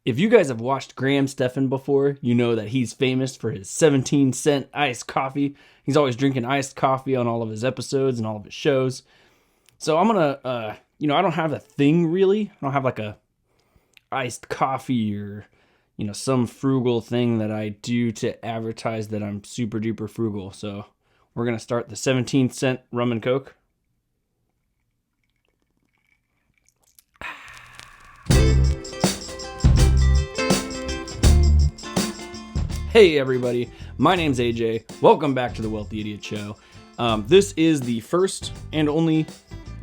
If you guys have watched Graham Stephan before, you know that he's famous for his 17-cent iced coffee. He's always drinking iced coffee on all of his episodes and all of his shows. So I'm going to, I don't have a thing really. I don't have like a iced coffee or, some frugal thing that I do to advertise that I'm super duper frugal. So we're going to start the 17-cent rum and coke. Hey everybody, my name's AJ. Welcome back to the Wealthy Idiot Show. This is the first and only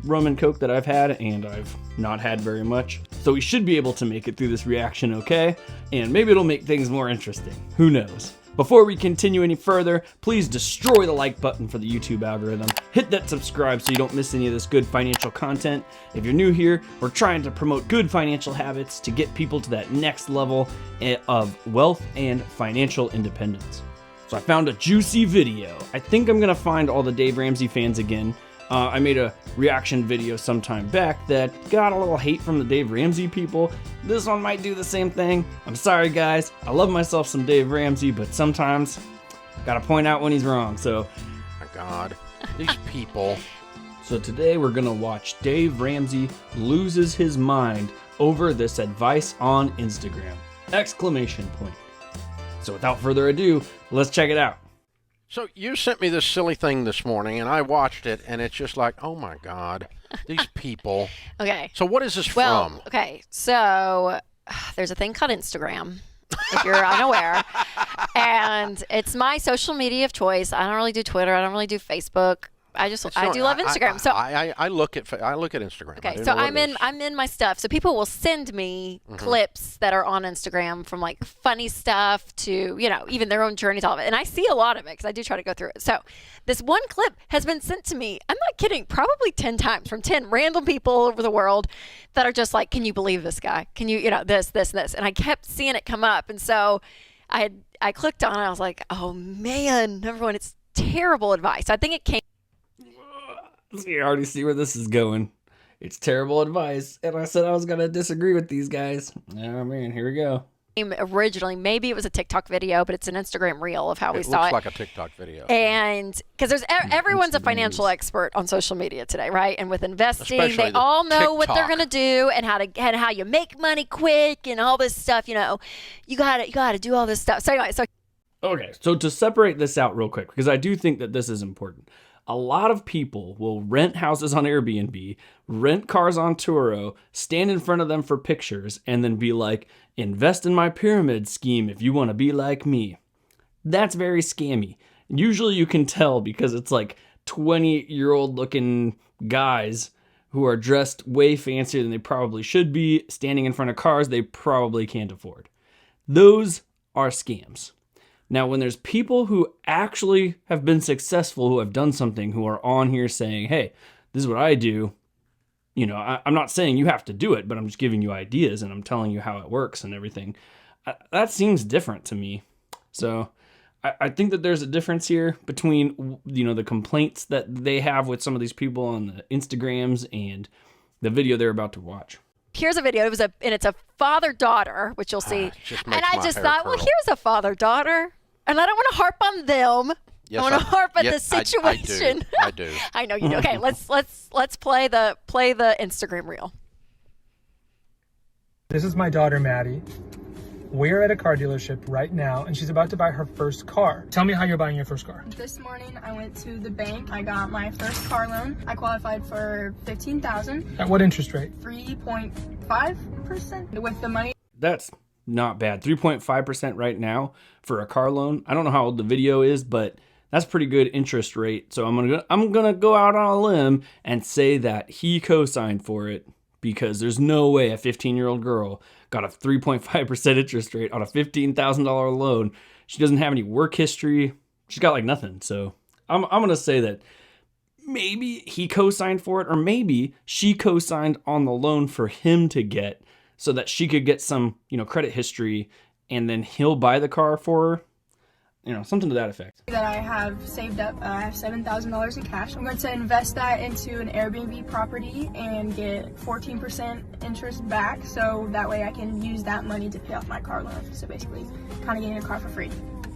rum and coke that I've had, and I've not had very much. So we should be able to make it through this reaction okay, and maybe it'll make things more interesting. Who knows? Before we continue any further, please destroy the like button for the YouTube algorithm. Hit that subscribe so you don't miss any of this good financial content. If you're new here, we're trying to promote good financial habits to get people to that next level of wealth and financial independence. So I found a juicy video. I think I'm gonna find all the Dave Ramsey fans again. I made a reaction video sometime back that got a little hate from the Dave Ramsey people. This one might do the same thing. I'm sorry guys, I love myself some Dave Ramsey, but sometimes gotta point out when he's wrong, so. My God, these people. So today we're gonna watch Dave Ramsey loses his mind over this advice on Instagram! Exclamation point. So without further ado, let's check it out. So you sent me this silly thing this morning, and I watched it, and it's just like, oh my God, these people. Okay. So what is this from? Okay, so there's a thing called Instagram, if you're unaware, and it's my social media of choice. I don't really do Twitter. I don't really do Facebook. I do love Instagram. I look at Instagram. Okay, so I'm in my stuff. So people will send me clips that are on Instagram from like funny stuff to, even their own journeys, all of it. And I see a lot of it because I do try to go through it. So this one clip has been sent to me, I'm not kidding, probably 10 times from 10 random people all over the world that are just like, can you believe this guy? Can you, this. And I kept seeing it come up. And so I clicked on it. I was like, oh man, number one, it's terrible advice. I think it came. You already see where this is going. It's terrible advice, and I said I was going to disagree with these guys. Oh man, here we go. Originally, maybe it was a TikTok video, but it's an Instagram reel of how we saw it. It looks like a TikTok video. And because everyone's a financial expert on social media today, right? And with investing, Especially they all know TikTok. what they're going to do and how you make money quick and all this stuff. You got to do all this stuff. So anyway, Okay, so to separate this out real quick, because I do think that this is important. A lot of people will rent houses on Airbnb, rent cars on Turo, stand in front of them for pictures, and then be like, invest in my pyramid scheme if you want to be like me. That's very scammy. Usually you can tell because it's like 20-year-old looking guys who are dressed way fancier than they probably should be, standing in front of cars they probably can't afford. Those are scams. Now, when there's people who actually have been successful, who have done something, who are on here saying, hey, this is what I do, I'm not saying you have to do it, but I'm just giving you ideas and I'm telling you how it works and everything. That seems different to me. So I think that there's a difference here between, the complaints that they have with some of these people on the Instagrams and the video they're about to watch. here's a video. It's a father-daughter, which you'll see. And I just thought, well, here's a father-daughter. And I don't want to harp on them. Yes, I want to harp on the situation. I do. I know you do. Okay, let's play the Instagram reel. This is my daughter, Maddie. We're at a car dealership right now, and she's about to buy her first car. Tell me how you're buying your first car. This morning, I went to the bank. I got my first car loan. I qualified for $15,000. At what interest rate? 3.5%. With the money. That's not bad. 3.5% right now for a car loan. I don't know how old the video is, but that's pretty good interest rate. So I'm gonna go out on a limb and say that he co-signed for it, because there's no way a 15-year-old girl got a 3.5% interest rate on a $15,000 loan. She doesn't have any work history. She's got like nothing. So I'm gonna say that maybe he co-signed for it, or maybe she co-signed on the loan for him to get, so that she could get some, credit history, and then he'll buy the car for her. something to that effect. That I have saved up. I have $7,000 in cash. I'm going to invest that into an Airbnb property and get 14% interest back, so that way I can use that money to pay off my car loan. So basically, kind of getting a car for free.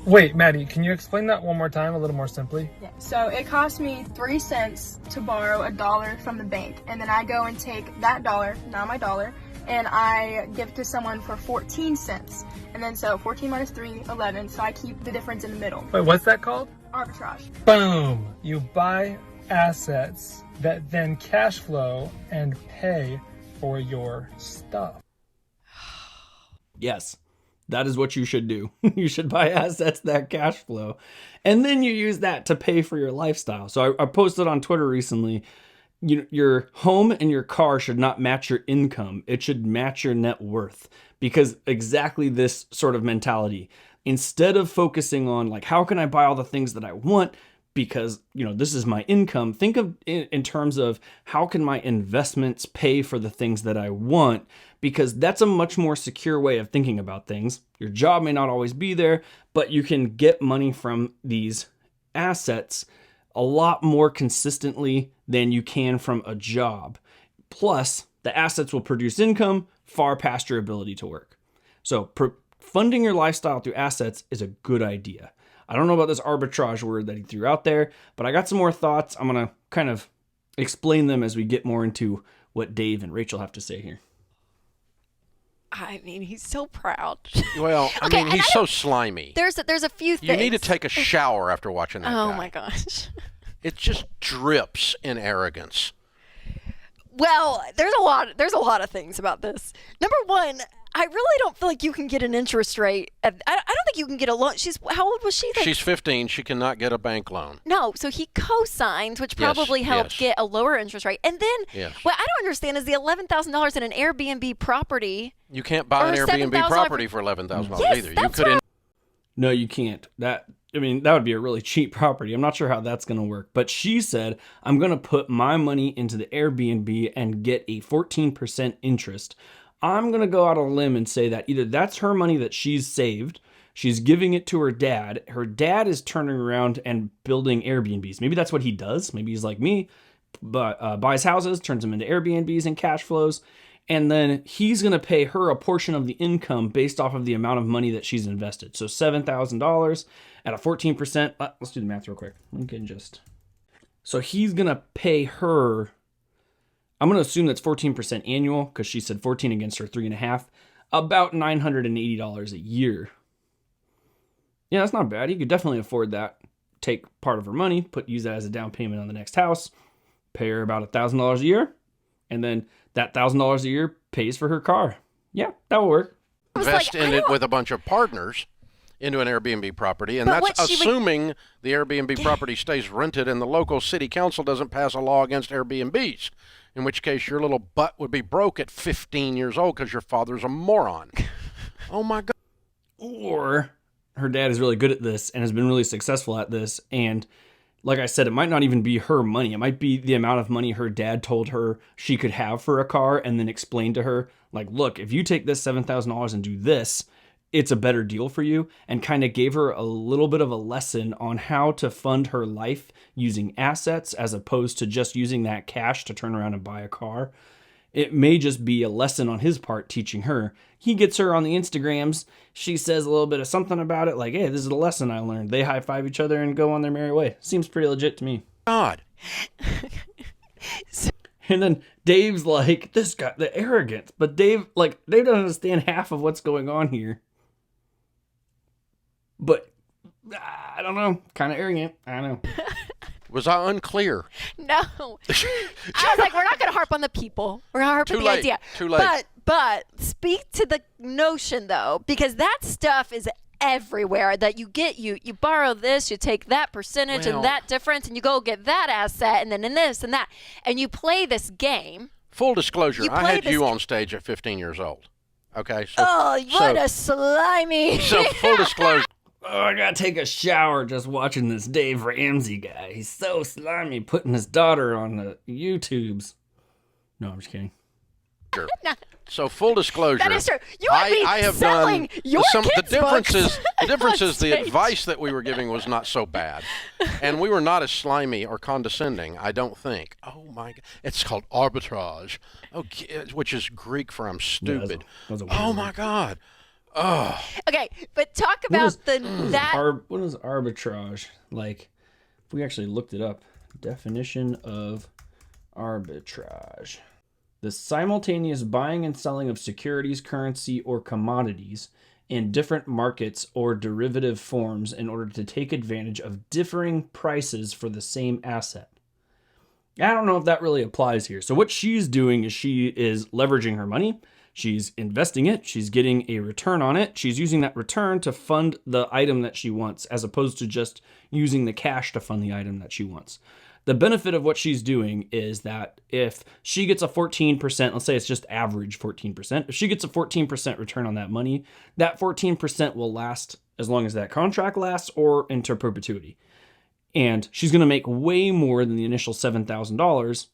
Wait, Maddie, can you explain that one more time a little more simply? Yeah. So it cost me 3 cents to borrow $1 from the bank, and then I go and take that dollar, not my dollar, and I give it to someone for 14 cents. And then so 14 minus 3, 11, so I keep the difference in the middle. Wait, what's that called? Arbitrage. Boom! You buy assets that then cash flow and pay for your stuff. Yes, that is what you should do. You should buy assets that cash flow, and then you use that to pay for your lifestyle. So I posted on Twitter recently, your home and your car should not match your income. It should match your net worth, because exactly this sort of mentality, instead of focusing on like, how can I buy all the things that I want? Because, this is my income. Think of it in terms of how can my investments pay for the things that I want? Because that's a much more secure way of thinking about things. Your job may not always be there, but you can get money from these assets a lot more consistently than you can from a job. Plus, the assets will produce income far past your ability to work. So funding your lifestyle through assets is a good idea. I don't know about this arbitrage word that he threw out there, but I got some more thoughts. I'm going to kind of explain them as we get more into what Dave and Rachel have to say here. I mean, he's so proud. Well, Okay, he's so slimy. There's a few things. You need to take a shower after watching that Oh guy. my gosh. It just drips in arrogance. Well, there's a lot of things about this. Number one, I really don't feel like you can get an interest rate. I don't think you can get a loan. How old was she? She's 15. She cannot get a bank loan. No, so he co-signed, which probably helped get a lower interest rate. And then, what I don't understand is the $11,000 in an Airbnb property. You can't buy an Airbnb property for $11,000 either. You could. No, you can't. That would be a really cheap property. I'm not sure how that's going to work. But she said, I'm going to put my money into the Airbnb and get a 14% interest. I'm going to go out on a limb and say that either that's her money that she's saved, she's giving it to her dad is turning around and building Airbnbs. Maybe that's what he does. Maybe he's like me, but buys houses, turns them into Airbnbs and cash flows, and then he's going to pay her a portion of the income based off of the amount of money that she's invested. So $7,000 at a 14%. Let's do the math real quick. So he's going to pay her, I'm going to assume that's 14% annual because she said 14 against her 3.5, about $980 a year. Yeah, that's not bad. He could definitely afford that. Take part of her money, use that as a down payment on the next house, pay her about $1,000 a year, and then that $1,000 a year pays for her car. Yeah, that will work. Invest in it with a bunch of partners into an Airbnb property, and that's assuming the Airbnb property stays rented and the local city council doesn't pass a law against Airbnbs, in which case your little butt would be broke at 15 years old because your father's a moron. Oh, my God. Or her dad is really good at this and has been really successful at this, and like I said, it might not even be her money. It might be the amount of money her dad told her she could have for a car and then explained to her, like, look, if you take this $7,000 and do this, it's a better deal for you, and kind of gave her a little bit of a lesson on how to fund her life using assets as opposed to just using that cash to turn around and buy a car. It may just be a lesson on his part teaching her. He gets her on the Instagrams. She says a little bit of something about it, like, hey, this is a lesson I learned. They high five each other and go on their merry way. Seems pretty legit to me. God. And then Dave's like, this guy, the arrogance. But Dave doesn't understand half of what's going on here. But I don't know, kind of arrogant. I don't know. Was I unclear? No. I was like, we're not going to harp on the people. We're going to harp on the idea. Too late. But speak to the notion, though, because that stuff is everywhere that you get. You borrow this, you take that percentage and that difference, and you go get that asset, and then in this and that. And you play this game. Full disclosure, I had you on stage at 15 years old. Okay? So, what a slimy. So full disclosure. Oh, I gotta take a shower just watching this Dave Ramsey guy. He's so slimy, putting his daughter on the YouTubes. No, I'm just kidding. So full disclosure, That is true. You would be I have selling done your the kids' difference books is the stage. advice that we were giving was not so bad, and we were not as slimy or condescending. I don't think. Oh my God, it's called arbitrage. Okay, which is Greek for I'm stupid. That was a Oh weird my word. God. Oh. Okay, but talk about What is arbitrage? Like, if we actually looked it up, definition of arbitrage: the simultaneous buying and selling of securities, currency, or commodities in different markets or derivative forms in order to take advantage of differing prices for the same asset. I don't know if that really applies here. So what she's doing is she is leveraging her money. She's investing it. She's getting a return on it. She's using that return to fund the item that she wants, as opposed to just using the cash to fund the item that she wants. The benefit of what she's doing is that if she gets a 14%, let's say it's just average 14%, if she gets a 14% return on that money, that 14% will last as long as that contract lasts or into perpetuity. And she's going to make way more than the initial $7,000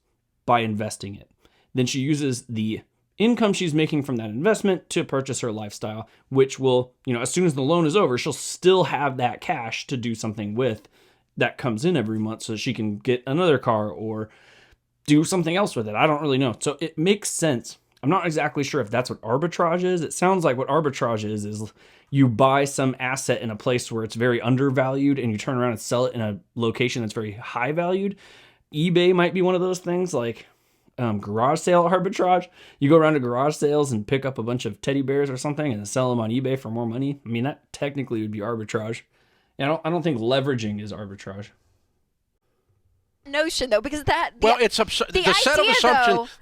by investing it. Then she uses the income she's making from that investment to purchase her lifestyle, which will, as soon as the loan is over, she'll still have that cash to do something with that comes in every month so she can get another car or do something else with it. I don't really know. So it makes sense. I'm not exactly sure if that's what arbitrage is. It sounds like what arbitrage is you buy some asset in a place where it's very undervalued and you turn around and sell it in a location that's very high valued. eBay might be one of those things, like garage sale arbitrage. You go around to garage sales and pick up a bunch of teddy bears or something and sell them on eBay for more money. I mean, that technically would be arbitrage. I don't think leveraging is arbitrage. notion though, because it's the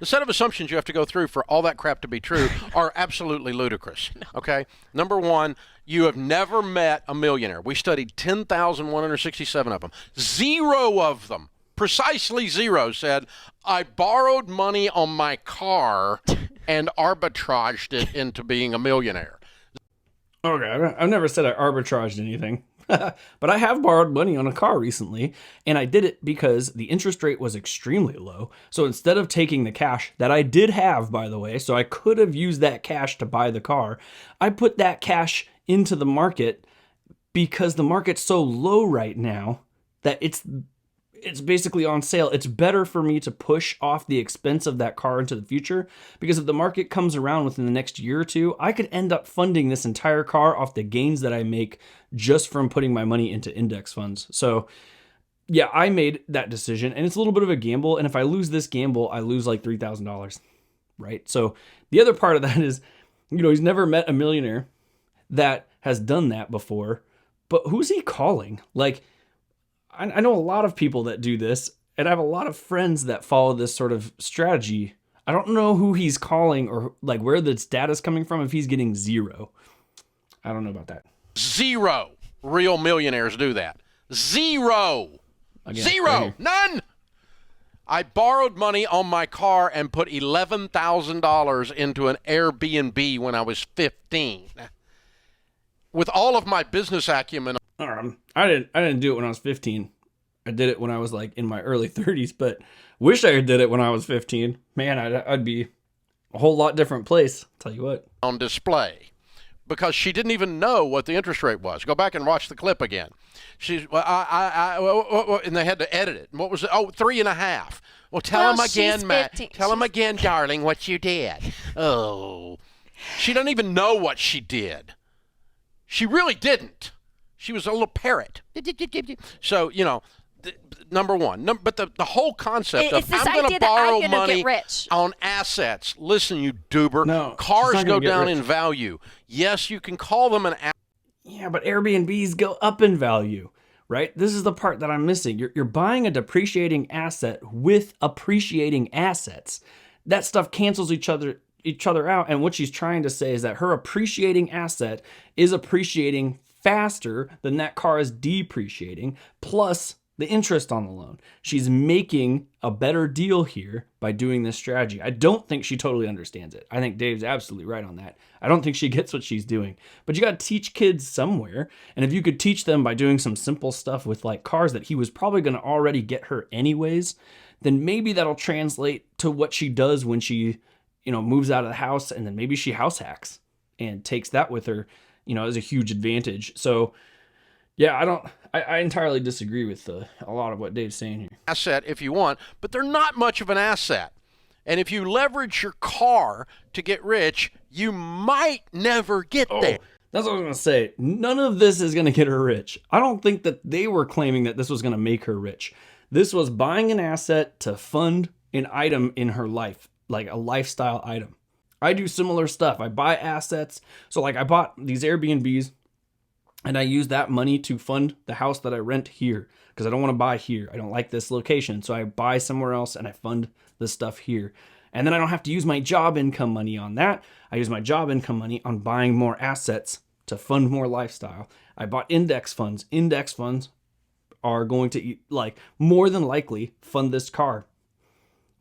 set of assumptions you have to go through for all that crap to be true are absolutely ludicrous. Okay, number one, you have never met a millionaire. We studied 10,167 of them. Zero of them, precisely zero, said I borrowed money on my car and arbitraged it into being a millionaire. Okay, I've never said I arbitraged anything. But I have borrowed money on a car recently, and I did it because the interest rate was extremely low. So instead of taking the cash that I did have, by the way, so I could have used that cash to buy the car, I put that cash into the market because the market's so low right now that it's basically on sale. It's better for me to push off the expense of that car into the future, because if the market comes around within the next year or two, I could end up funding this entire car off the gains that I make just from putting my money into index funds. So yeah, I made that decision, and it's a little bit of a gamble. And if I lose this gamble, I lose like $3,000, right? So the other part of that is, he's never met a millionaire that has done that before, but who's he calling? Like, I know a lot of people that do this, and I have a lot of friends that follow this sort of strategy. I don't know who he's calling or like where the data's coming from if he's getting zero. I don't know about that. Zero real millionaires do that. Zero. Again, Zero. right. None. I borrowed money on my car and put $11,000 into an Airbnb when I was 15. With all of my business acumen. I didn't do it when I was 15. I did it when I was like in my early 30s, but wish I did it when I was 15. Man, I'd be a whole lot different place. Tell you what. On display, because she didn't even know what the interest rate was. Go back and watch the clip again. She's and they had to edit it. What was it? Oh, 3.5. Well, tell him again, Matt. Tell him again, darling, what you did. Oh, she doesn't even know what she did. She really didn't. She was a little parrot. So, number one. But the whole concept of I'm going to borrow money on assets. Listen, you doober. No, cars go down in value. Yes, you can call them an asset. Yeah, but Airbnbs go up in value, right? This is the part that I'm missing. You're buying a depreciating asset with appreciating assets. That stuff cancels each other out. And what she's trying to say is that her appreciating asset is appreciating faster than that car is depreciating, plus the interest on the loan. She's making a better deal here by doing this strategy. I don't think she totally understands it. I think Dave's absolutely right on that. I don't think she gets what she's doing. But you got to teach kids somewhere. And if you could teach them by doing some simple stuff with like cars that he was probably going to already get her anyways, then maybe that'll translate to what she does when she moves out of the house, and then maybe she house hacks and takes that with her, as a huge advantage. So yeah, I entirely disagree with a lot of what Dave's saying here. Asset if you want, but they're not much of an asset. And if you leverage your car to get rich, you might never get there. That's what I was going to say. None of this is going to get her rich. I don't think that they were claiming that this was going to make her rich. This was buying an asset to fund an item in her life, like a lifestyle item. I do similar stuff. I buy assets. So like I bought these Airbnbs and I use that money to fund the house that I rent here because I don't want to buy here. I don't like this location. So I buy somewhere else and I fund the stuff here. And then I don't have to use my job income money on that. I use my job income money on buying more assets to fund more lifestyle. I bought index funds. Index funds are going to more than likely fund this car,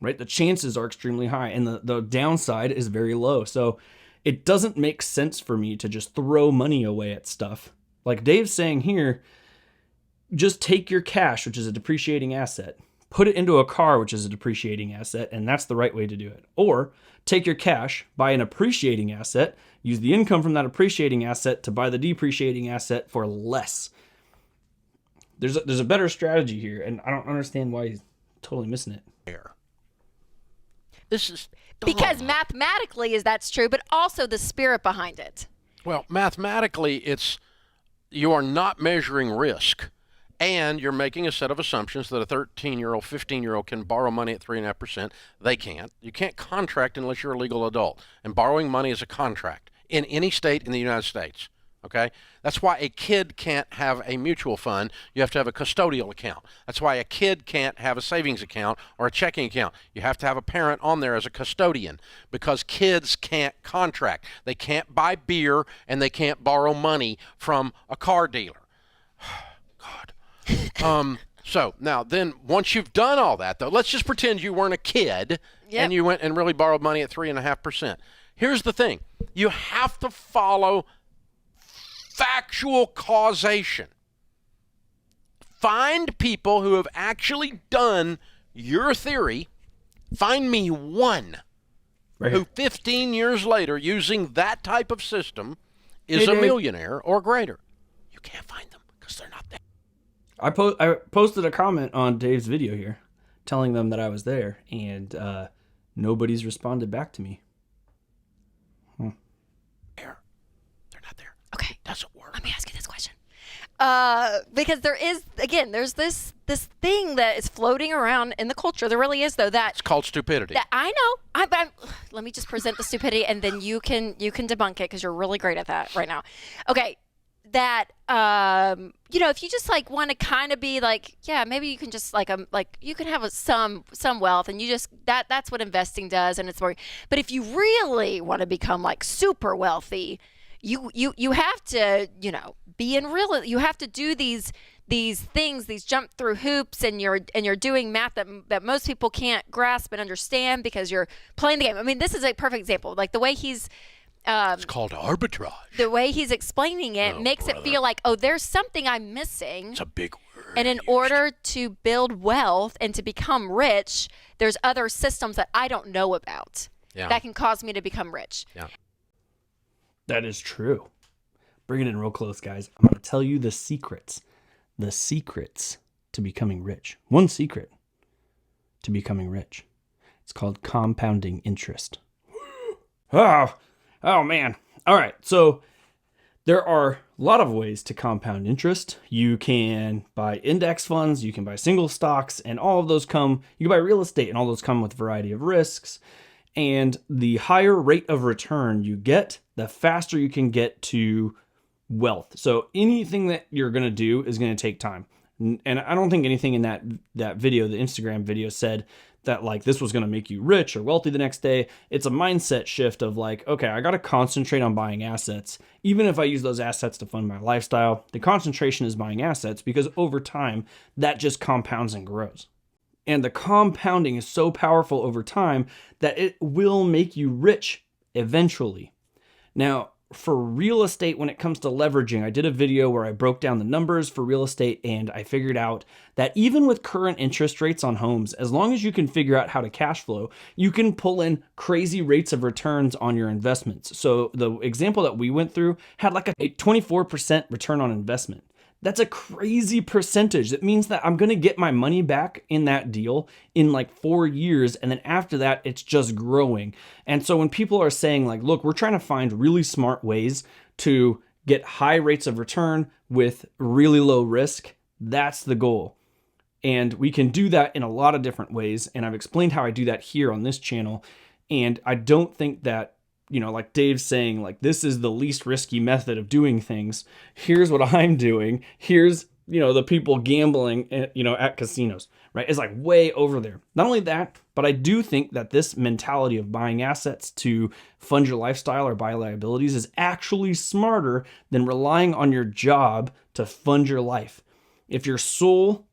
right? The chances are extremely high and the downside is very low. So it doesn't make sense for me to just throw money away at stuff. Like Dave's saying here, just take your cash, which is a depreciating asset, put it into a car, which is a depreciating asset, and that's the right way to do it. Or take your cash, buy an appreciating asset, use the income from that appreciating asset to buy the depreciating asset for less. There's a better strategy here, and I don't understand why he's totally missing it. This is because mathematically that's true, but also the spirit behind it. Well, mathematically, you are not measuring risk. And you're making a set of assumptions that a 13-year-old, 15-year-old can borrow money at 3.5%. They can't. You can't contract unless you're a legal adult. And borrowing money is a contract in any state in the United States. Okay? That's why a kid can't have a mutual fund. You have to have a custodial account. That's why a kid can't have a savings account or a checking account. You have to have a parent on there as a custodian because kids can't contract. They can't buy beer and they can't borrow money from a car dealer. God. So now then once you've done all that though, let's just pretend you weren't a kid and you went and really borrowed money at 3.5%. Here's the thing. You have to follow factual causation. Find people who have actually done your theory. Find me one who 15 years later using that type of system is a millionaire or greater. You can't find them because they're not there. I posted a comment on Dave's video here telling them that I was there, and nobody's responded back to me. They're not there. Okay. Doesn't work. Let me ask you this question. Because there's this thing that is floating around in the culture. There really is, though. That it's called stupidity. That I know. Let me just present the stupidity, and then you can debunk it because you're really great at that right now. Okay. That if you just want to kind of be maybe you can just you can have some wealth and you just that's what investing does, and it's more. But if you really want to become super wealthy, you have to be in real. You have to do these things, these jump through hoops, and you're doing math that most people can't grasp and understand because you're playing the game. I mean, this is a perfect example. Like the way he's. It's called arbitrage. The way he's explaining it makes it feel like, there's something I'm missing. It's a big word. And in order to build wealth and to become rich, there's other systems that I don't know about that can cause me to become rich. Yeah. That is true. Bring it in real close, guys. I'm going to tell you the secrets. The secrets to becoming rich. One secret to becoming rich. It's called compounding interest. Oh, man. All right. So there are a lot of ways to compound interest. You can buy index funds. You can buy single stocks. And all of those you can buy real estate. And all those come with a variety of risks. And the higher rate of return you get, the faster you can get to wealth. So anything that you're going to do is going to take time. And I don't think anything in that video, the Instagram video, said that this was going to make you rich or wealthy the next day. It's a mindset shift of okay, I got to concentrate on buying assets. Even if I use those assets to fund my lifestyle, the concentration is buying assets because over time that just compounds and grows. And the compounding is so powerful over time that it will make you rich eventually. Now, for real estate, when it comes to leveraging, I did a video where I broke down the numbers for real estate, and I figured out that even with current interest rates on homes, as long as you can figure out how to cash flow, you can pull in crazy rates of returns on your investments. So the example that we went through had like a 24% return on investment. That's a crazy percentage. That means that I'm going to get my money back in that deal in like 4 years. And then after that, it's just growing. And so when people are saying like, look, we're trying to find really smart ways to get high rates of return with really low risk, that's the goal. And we can do that in a lot of different ways. And I've explained how I do that here on this channel. And I don't think that, like Dave's saying, like, this is the least risky method of doing things. Here's what I'm doing. Here's, the people gambling, at casinos, right? It's like way over there. Not only that, but I do think that this mentality of buying assets to fund your lifestyle or buy liabilities is actually smarter than relying on your job to fund your life. If your sole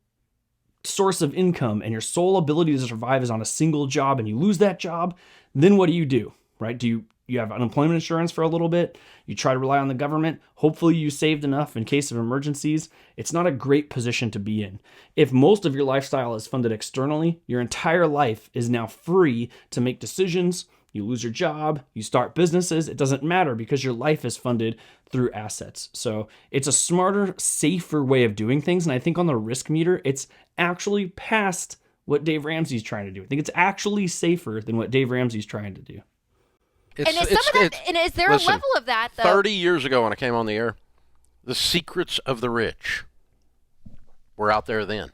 source of income and your sole ability to survive is on a single job and you lose that job, then what do? Right? You have unemployment insurance for a little bit. You try to rely on the government. Hopefully you saved enough in case of emergencies. It's not a great position to be in. If most of your lifestyle is funded externally, your entire life is now free to make decisions. You lose your job, you start businesses. It doesn't matter because your life is funded through assets. So it's a smarter, safer way of doing things. And I think on the risk meter, it's actually past what Dave Ramsey's trying to do. I think it's actually safer than what Dave Ramsey's trying to do. And is there a level of that, though? 30 years ago when I came on the air, the secrets of the rich were out there then.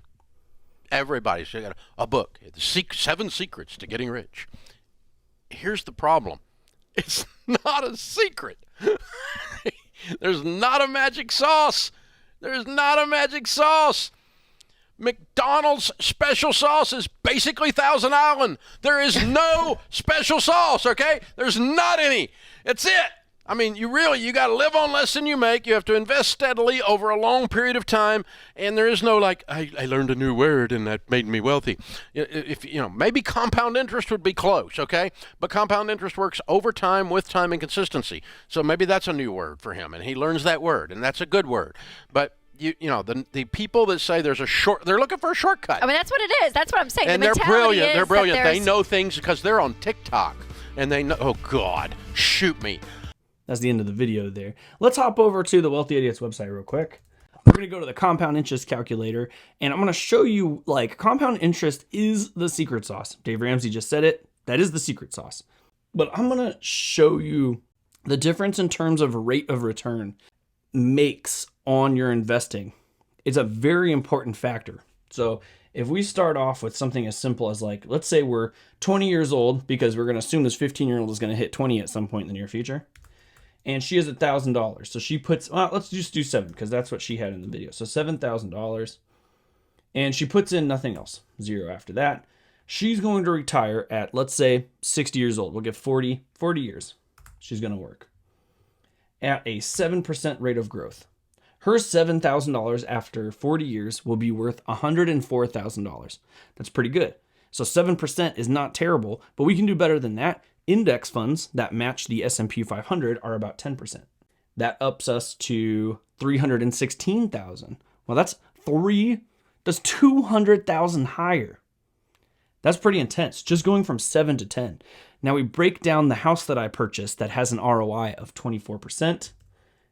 Everybody's got a book, 7 Secrets to Getting Rich. Here's the problem. It's not a secret. There's not a magic sauce. There's not a magic sauce. McDonald's special sauce is basically Thousand Island. There is no special sauce, okay? There's not any. It's it. I mean, you got to live on less than you make. You have to invest steadily over a long period of time. And there is no like, I learned a new word and that made me wealthy. If maybe compound interest would be close, okay? But compound interest works over time, with time, and consistency. So maybe that's a new word for him, and he learns that word, and that's a good word. But the people that say they're looking for a shortcut. I mean, that's what it is. That's what I'm saying. And they're brilliant. They're brilliant. They know things because they're on TikTok, and they know. Oh God, shoot me. That's the end of the video there. Let's hop over to the Wealthy Idiots website real quick. We're going to go to the compound interest calculator, and I'm going to show you, like, compound interest is the secret sauce. Dave Ramsey just said it. That is the secret sauce. But I'm going to show you the difference in terms of rate of return makes on your investing. It's a very important factor. So if we start off with something as simple as, like, let's say we're 20 years old, because we're going to assume this 15-year-old is going to hit 20 at some point in the near future. And she has $1,000. So she puts, let's just do 7 because that's what she had in the video. So $7,000. And she puts in nothing else. 0 after that. She's going to retire at, let's say, 60 years old. We'll give 40 years. She's going to work at a 7% rate of growth. Her $7,000 after 40 years will be worth $104,000. That's pretty good. So 7% is not terrible, but we can do better than that. Index funds that match the S&P 500 are about 10%. That ups us to $316,000. Well, that's 200,000 higher. That's pretty intense, just going from 7 to 10. Now we break down the house that I purchased that has an ROI of 24%.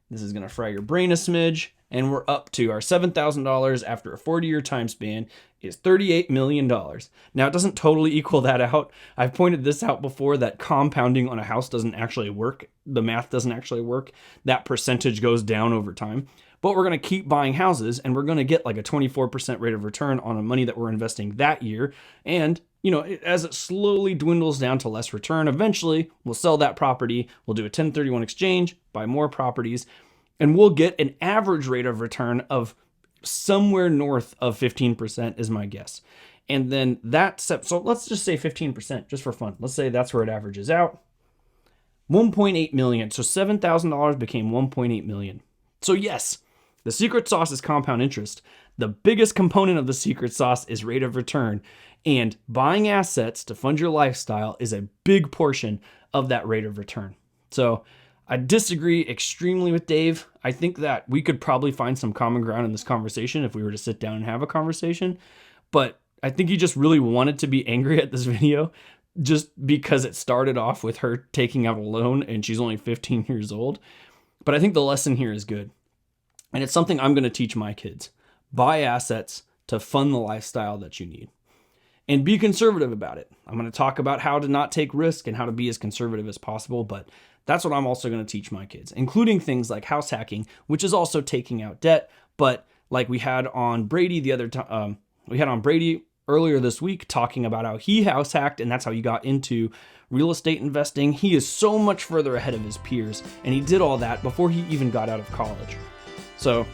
This is going to fry your brain a smidge. And we're up to our $7,000 after a 40-year time span is $38 million. Now, it doesn't totally equal that out. I've pointed this out before, that compounding on a house doesn't actually work. The math doesn't actually work. That percentage goes down over time. But we're going to keep buying houses, and we're going to get like a 24% rate of return on the money that we're investing that year. And, as it slowly dwindles down to less return, eventually we'll sell that property. We'll do a 1031 exchange, buy more properties, and we'll get an average rate of return of somewhere north of 15% is my guess. And then so let's just say 15% just for fun. Let's say that's where it averages out. 1.8 million. So $7,000 became 1.8 million. So yes, the secret sauce is compound interest. The biggest component of the secret sauce is rate of return. And buying assets to fund your lifestyle is a big portion of that rate of return. So I disagree extremely with Dave. I think that we could probably find some common ground in this conversation if we were to sit down and have a conversation. But I think he just really wanted to be angry at this video just because it started off with her taking out a loan and she's only 15 years old. But I think the lesson here is good. And it's something I'm going to teach my kids. Buy assets to fund the lifestyle that you need. And be conservative about it. I'm going to talk about how to not take risk and how to be as conservative as possible, but that's what I'm also going to teach my kids, including things like house hacking, which is also taking out debt. But like we had on Brady earlier this week talking about how he house hacked, and that's how he got into real estate investing. He is so much further ahead of his peers, and he did all that before he even got out of college. So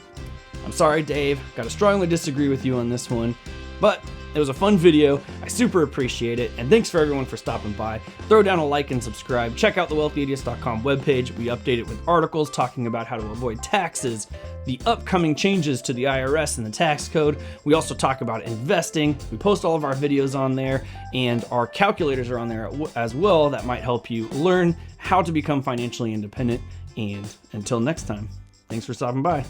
I'm sorry, Dave, gotta strongly disagree with you on this one, but it was a fun video. I super appreciate it. And thanks for everyone for stopping by. Throw down a like and subscribe. Check out the wealthyidiots.com webpage. We update it with articles talking about how to avoid taxes, the upcoming changes to the IRS and the tax code. We also talk about investing. We post all of our videos on there, and our calculators are on there as well that might help you learn how to become financially independent. And until next time, thanks for stopping by.